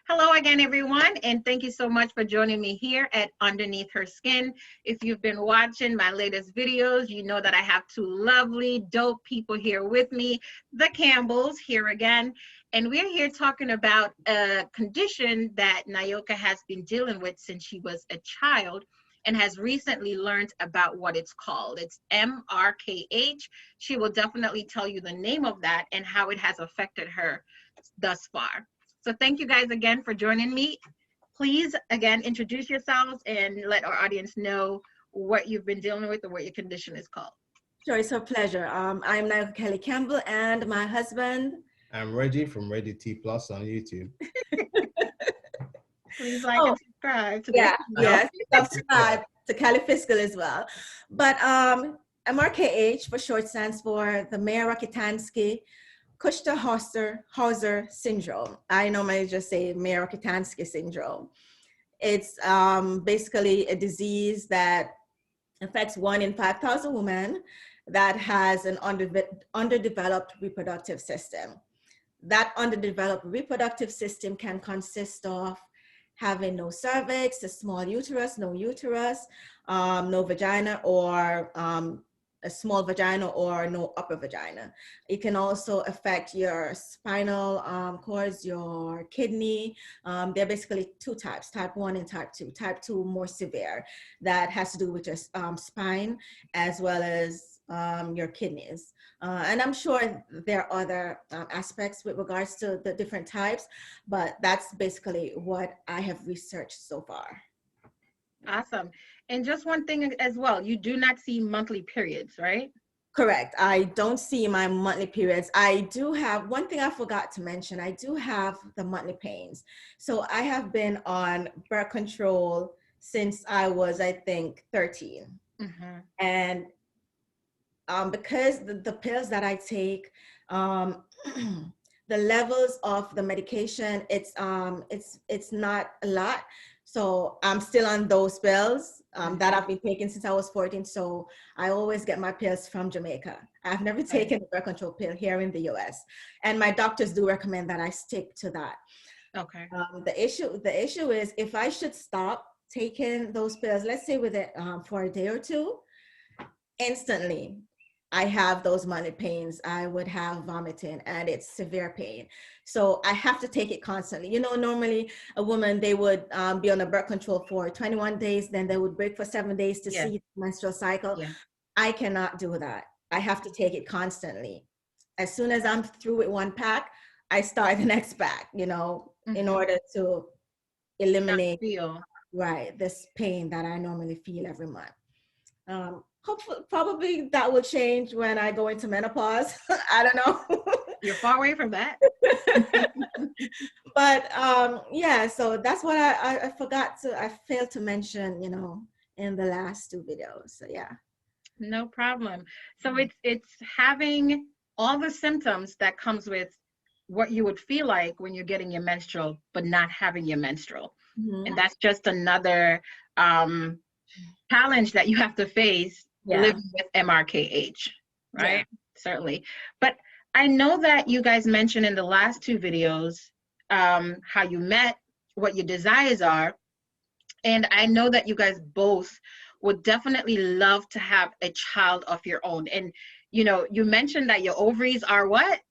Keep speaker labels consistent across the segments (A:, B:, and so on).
A: Hello again, everyone, and thank you so much for joining me here at Underneath Her Skin. If you've been watching my latest videos, you know that I have two lovely, dope people here with me, the Campbells, here again. And we're here talking about a condition that Nyoka has been dealing with since she was a child and has recently learned about what it's called. It's MRKH. She will definitely tell you the name of that and how it has affected her thus far. So thank you guys again for joining me. Please, again, introduce yourselves and let our audience know what you've been dealing with or what your condition is called.
B: Sure, it's a pleasure. I'm Nyoka Kelly-Campbell and my husband.
C: I'm Reggie from Reggie T Plus on YouTube.
A: Please like and subscribe to
B: yes, subscribe to Cali Fiscal as well. But MRKH for short stands for the Mayer-Rokitansky-Küster-Hauser syndrome. I normally just say Mayer-Rokitansky syndrome. It's basically a disease that affects 1 in 5,000 women that has an underdeveloped reproductive system. That underdeveloped reproductive system can consist of having no cervix, a small uterus, no vagina, or a small vagina or no upper vagina. It can also affect your spinal cords, your kidney. There are basically two types, type 1 and type 2. Type 2 more severe. That has to do with your spine as well as your kidneys. And I'm sure there are other aspects with regards to the different types, but that's basically what I have researched so far.
A: Awesome. And just one thing as well, you do not see monthly periods, right?
B: Correct. I don't see my monthly periods. I do have, one thing I forgot to mention, I do have the monthly pains. So I have been on birth control since I was, I think, 13. Mm-hmm. And because the pills that I take, the levels of the medication, it's not a lot. So I'm still on those pills that I've been taking since I was 14. So I always get my pills from Jamaica. I've never taken a birth control pill here in the US. And my doctors do recommend that I stick to that.
A: Okay.
B: The issue is if I should stop taking those pills, let's say with it for a day or two, instantly I have those monthly pains. I would have vomiting and it's severe pain. So I have to take it constantly. You know, normally a woman, they would be on a birth control for 21 days, then they would break for 7 days to see the menstrual cycle. Yeah. I cannot do that. I have to take it constantly. As soon as I'm through with one pack, I start the next pack, you know, in order to eliminate this pain that I normally feel every month. Hopefully, probably that will change when I go into menopause. I don't know.
A: You're far away from that.
B: But yeah, so that's what I failed to mention, you know, in the last 2 videos. So yeah.
A: No problem. So it's having all the symptoms that comes with what you would feel like when you're getting your menstrual, but not having your menstrual. And that's just another challenge that you have to face living with MRKH, right? Yeah. Certainly. But I know that you guys mentioned in the last 2 videos how you met, what your desires are. And I know that you guys both would definitely love to have a child of your own. And, you know, you mentioned that your ovaries are what?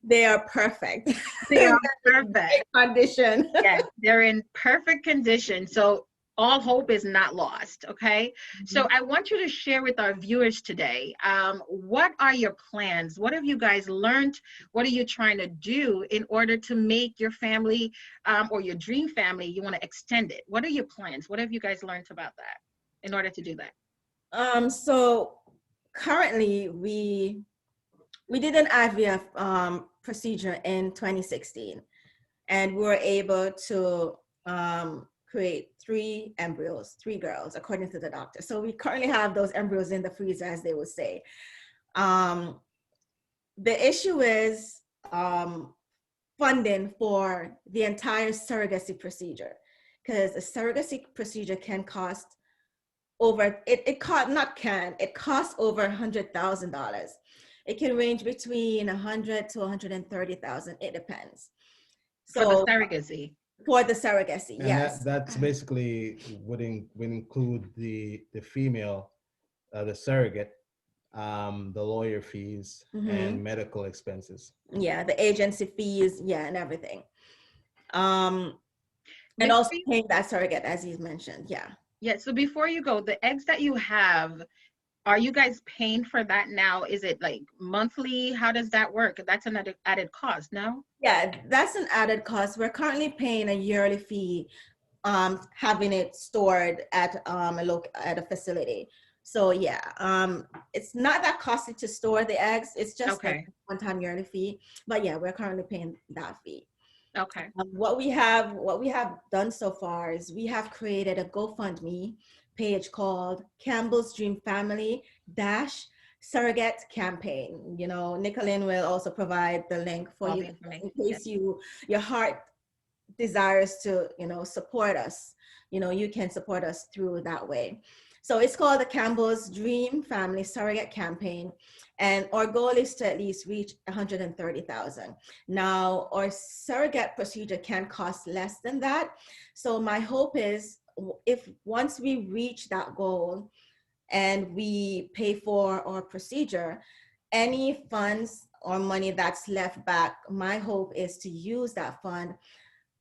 B: They are perfect.
A: They are perfect.
B: Condition.
A: Yes, they're in perfect condition. So all hope is not lost, okay? So I want you to share with our viewers today, what are your plans? What have you guys learned? What are you trying to do in order to make your family or your dream family, you want to extend it? What are your plans? What have you guys learned about that in order to do that?
B: So currently we did an IVF procedure in 2016, and we were able to create 3 embryos, 3 girls, according to the doctor. So we currently have those embryos in the freezer, as they would say. The issue is funding for the entire surrogacy procedure, because a surrogacy procedure can cost over, it costs over $100,000. It can range between $100,000 to $130,000. It depends.
A: For the
B: So
A: surrogacy.
B: for the surrogacy,
C: And
B: yes.
C: that's basically would include the female, the surrogate, the lawyer fees and medical expenses.
B: Yeah, the agency fees, yeah, and everything. And
A: Before
B: also
A: you-
B: paying that surrogate, as he's mentioned, yeah.
A: yeah, so before you go, the eggs that you have, are you guys paying for that now? Is it like monthly? How does that work? That's an added cost, no?
B: Yeah, that's an added cost. We're currently paying a yearly fee, having it stored at at a facility. So yeah, it's not that costly to store the eggs. It's just like
A: Okay.
B: a one-time yearly fee. But yeah, we're currently paying that fee.
A: Okay.
B: What we have done so far is we have created a GoFundMe page called Campbell's Dream Family Dash Surrogate Campaign. You know, Nicolene will also provide the link for
A: All
B: you
A: the information,
B: in case your heart desires to, you know, support us. You know, you can support us through that way. So it's called the Campbell's Dream Family Surrogate Campaign. And our goal is to at least reach 130,000. Now, our surrogate procedure can cost less than that. So my hope is if once we reach that goal and we pay for our procedure, any funds or money that's left back, my hope is to use that fund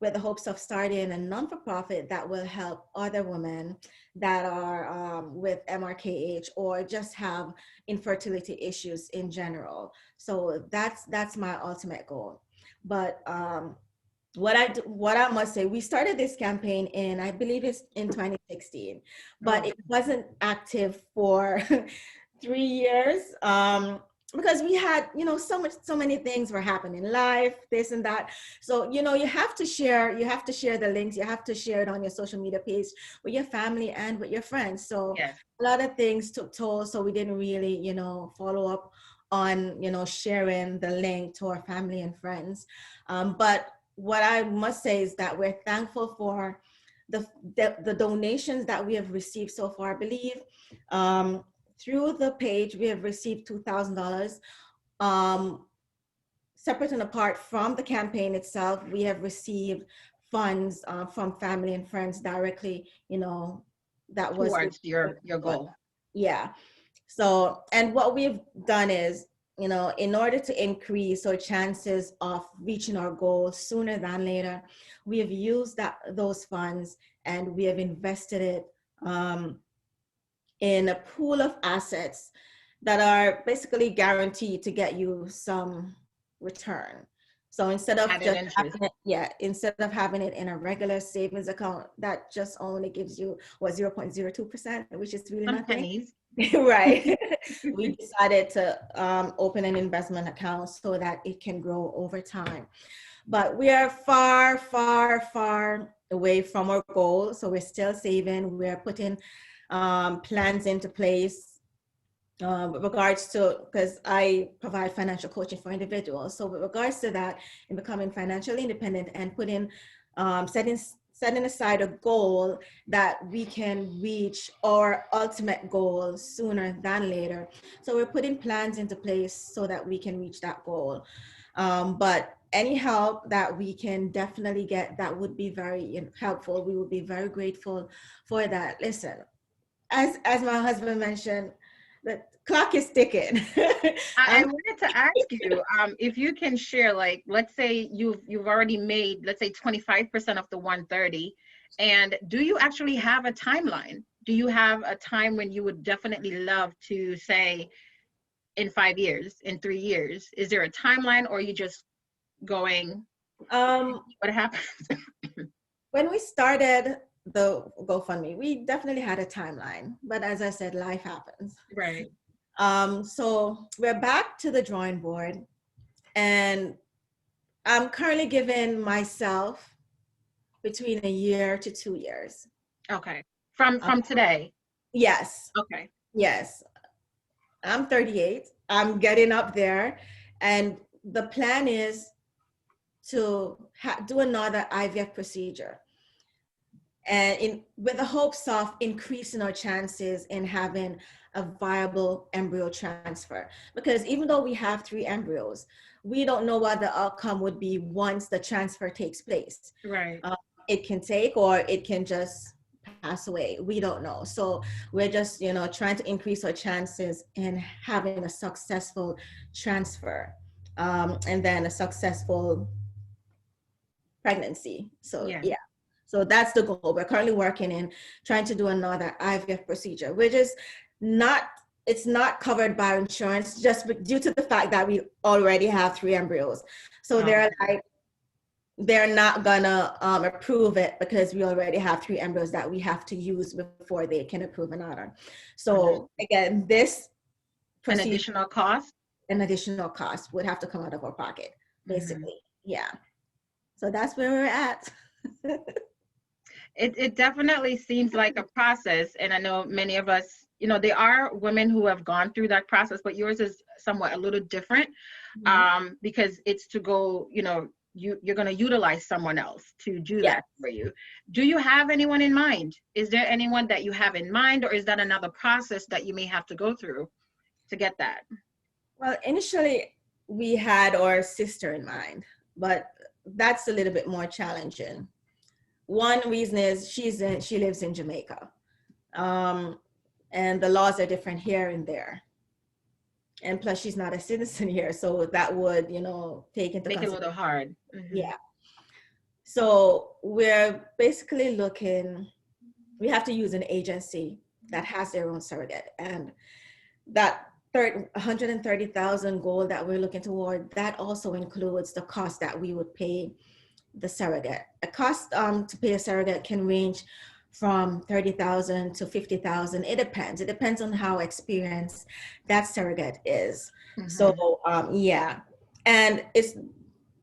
B: with the hopes of starting a non-for-profit that will help other women that are with MRKH or just have infertility issues in general. So that's my ultimate goal. But what I must say, we started this campaign in, I believe it's in 2016, but it wasn't active for 3 years. Because we had, you know, so many things were happening in life, this and that. So, you know, you have to share the links, you have to share it on your social media page with your family and with your friends. So
A: yes.
B: a lot of things took toll. So we didn't really, you know, follow up on, you know, sharing the link to our family and friends. But what I must say is that we're thankful for the donations that we have received so far. I believe through the page, we have received $2,000. Separate and apart from the campaign itself, we have received funds from family and friends directly, you know, that was
A: Towards your goal.
B: Yeah. So, and what we've done is, you know, in order to increase our chances of reaching our goal sooner than later, we have used those funds and we have invested it in a pool of assets that are basically guaranteed to get you some return. So instead of
A: Added
B: just
A: interest.
B: instead of having it in a regular savings account that just only gives you 0.02%, which is really
A: Some
B: nothing.
A: pennies.
B: Right. We decided to open an investment account so that it can grow over time. But we are far, far, far away from our goal. So we're still saving. We're putting plans into place with regards to, because I provide financial coaching for individuals. So with regards to that, in becoming financially independent and putting, setting aside a goal that we can reach our ultimate goal sooner than later. So we're putting plans into place so that we can reach that goal. But any help that we can definitely get, that would be very helpful. We would be very grateful for that. Listen, as my husband mentioned, the clock is ticking.
A: I wanted to ask you if you can share, like, let's say you've already made, let's say 25% of the 130, and do you actually have a timeline? Do you have a time when you would definitely love to say in 5 years, in 3 years? Is there a timeline, or are you just going, what happens?
B: When we started the GoFundMe, we definitely had a timeline, but as I said, life happens.
A: Right.
B: So we're back to the drawing board, and I'm currently giving myself between a year to 2 years.
A: Okay. From today.
B: Yes.
A: Okay.
B: Yes. I'm 38. I'm getting up there, and the plan is to do another IVF procedure, and with the hopes of increasing our chances in having a viable embryo transfer. Because even though we have 3 embryos, we don't know what the outcome would be once the transfer takes place.
A: Right.
B: It can take, or it can just pass away. We don't know. So we're just, you know, trying to increase our chances in having a successful transfer, and then a successful pregnancy. So yeah. So that's the goal. We're currently working in trying to do another IVF procedure, which is not, it's not covered by insurance, just due to the fact that we already have 3 embryos. So they're like, they're not gonna approve it because we already have 3 embryos that we have to use before they can approve another. So again, this
A: an additional cost
B: would have to come out of our pocket, basically. Yeah. So that's where we're at.
A: It definitely seems like a process, and I know many of us, you know, there are women who have gone through that process, but yours is somewhat a little different, because it's to go, you know, you're going to utilize someone else to do that for you. Do you have anyone in mind? Is there anyone that you have in mind, or is that another process that you may have to go through to get that? Well,
B: initially we had our sister in mind, but that's a little bit more challenging. One reason is she lives in Jamaica, and the laws are different here and there. And plus she's not a citizen here, so that would, you know, make it a little hard. Yeah. So we're basically looking, we have to use an agency that has their own surrogate, and that 130,000 goal that we're looking toward, that also includes the cost that we would pay the surrogate. The cost to pay a surrogate can range from 30,000 to 50,000. It depends. It depends on how experienced that surrogate is. So yeah, and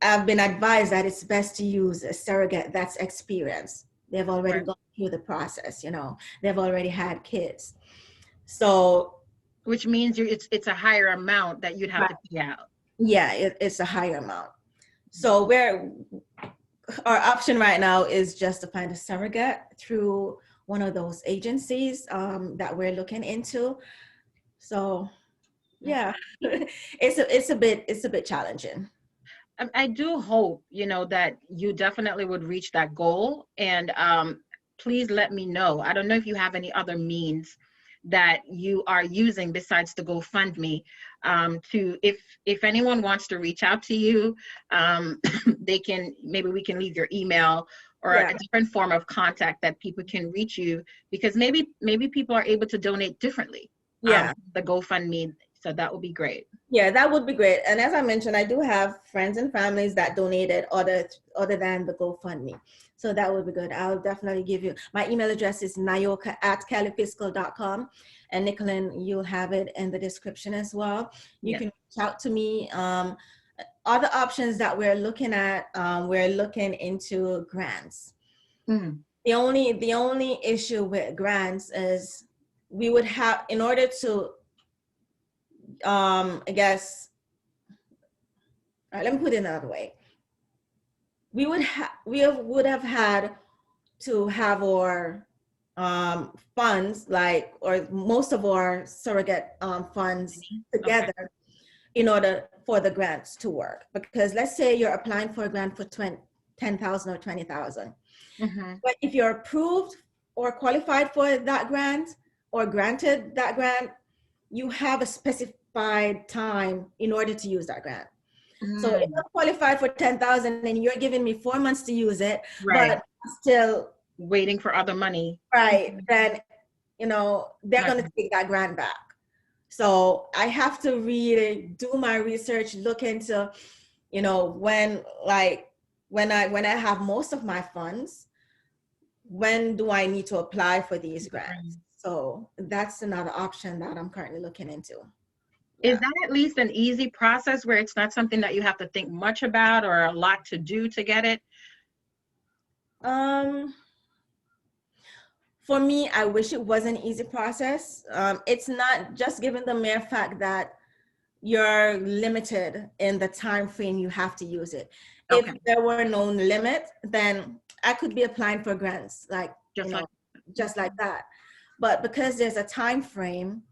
B: I've been advised that it's best to use a surrogate that's experienced. They've already gone through the process, you know, they've already had kids. So, which means it's a higher amount that you'd have to pay out. Yeah, it's a higher amount. So our option right now is just to find a surrogate through one of those agencies that we're looking into. So yeah, it's a bit challenging. I do hope, you know, that you definitely would reach that goal, and please let me know. I don't know if you have any other means that you are using besides the GoFundMe, to, if anyone wants to reach out to you, they can, maybe we can leave your email or a different form of contact that people can reach you, because maybe people are able to donate differently. The GoFundMe, so that would be great. Yeah, that would be great. And as I mentioned, I do have friends and families that donated other than the GoFundMe. So that would be good. I'll definitely give you, my email address is nyoka@kellyfiscal.com, and Nicolene, you'll have it in the description as well. You can reach out to me. Other options that we're looking at, we're looking into grants. The only issue with grants is we would have, in order to, I guess, all right, let me put it another way. We would have had to have our funds, like, or most of our surrogate funds together in order for the grants to work. Because let's say you're applying for a grant for 10,000 or 20,000. But if you're approved or qualified for that grant or granted that grant, you have a specified time in order to use that grant. So if I'm qualified for 10,000 and you're giving me 4 months to use it, but I'm still waiting for other money, then, you know, they're going to take that grant back. So I have to really do my research, look into, you know, when I have most of my funds, when do I need to apply for these grants? So that's another option that I'm currently looking into. Is that at least an easy process where it's not something that you have to think much about or a lot to do to get it? For me, I wish it was an easy process. It's not, just given the mere fact that you're limited in the time frame you have to use it. If there were no limit, then I could be applying for grants, like, just like that. But because there's a time frame,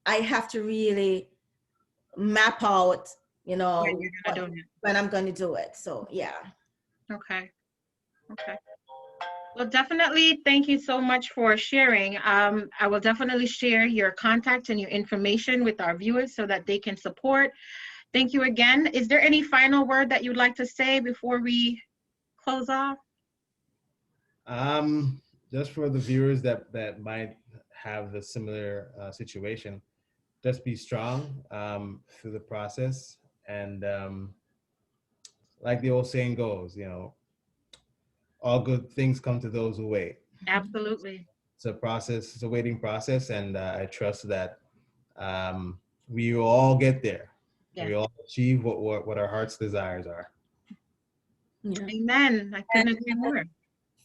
B: I have to really map out you know,
A: When you're gonna do it.
B: when I'm going to do it. So yeah.
A: Okay. Okay. Well, definitely, thank you so much for sharing. I will definitely share your contact and your information with our viewers so that they can support. Thank you again. Is there any final word that you'd like to say before we close off?
C: Just for the viewers that might have the similar situation, just be strong through the process, and like the old saying goes, all good things come to those who wait.
A: Absolutely.
C: It's a process, it's a waiting process, and I trust that we will all get there.
A: Yeah.
C: We all achieve what our heart's desires are.
B: Yeah.
A: Amen. I couldn't agree more.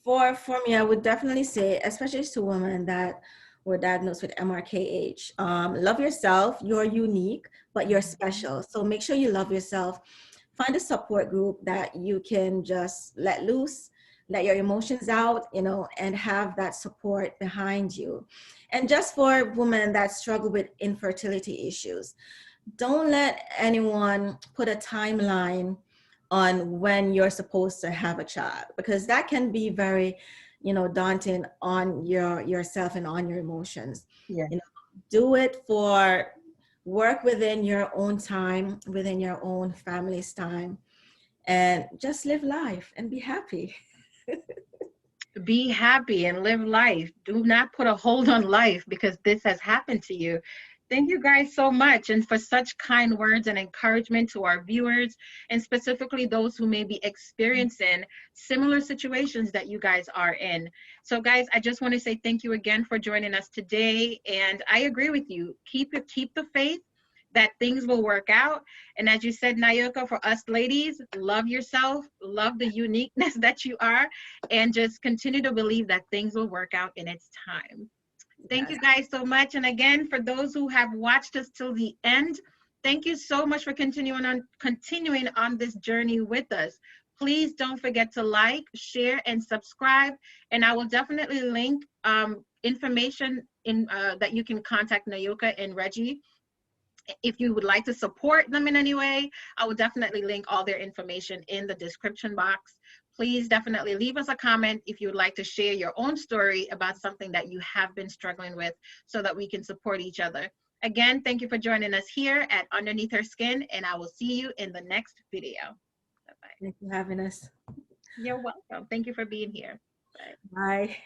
B: For me, I would definitely say, especially to women that were diagnosed with MRKH, love yourself. You're unique, but you're special. So make sure you love yourself. Find a support group that you can just let loose, let your emotions out, and have that support behind you. And just for women that struggle with infertility issues, don't let anyone put a timeline on when you're supposed to have a child, because that can be very, daunting on yourself and on your emotions.
A: Yeah.
B: Do it work within your own time, within your own family's time, and just live life and be happy.
A: Be happy and live life. Do not put a hold on life because this has happened to you. Thank you guys so much, and for such kind words and encouragement to our viewers, and specifically those who may be experiencing similar situations that you guys are in. So guys, I just want to say thank you again for joining us today. And I agree with you. Keep the faith that things will work out. And as you said, Nyoka, for us ladies, love yourself, love the uniqueness that you are, and just continue to believe that things will work out in its time. Thank you guys so much. And again, for those who have watched us till the end, thank you so much for continuing on this journey with us. Please don't forget to like, share, and subscribe. And I will definitely link information in that you can contact Nyoka and Reggie. If you would like to support them in any way, I will definitely link all their information in the description box. Please definitely leave us a comment if you would like to share your own story about something that you have been struggling with so that we can support each other. Again, thank you for joining us here at Underneath Her Skin, and I will see you in the next video. Bye-bye.
B: Thank you for having us.
A: You're welcome. Thank you for being here.
B: Bye. Bye.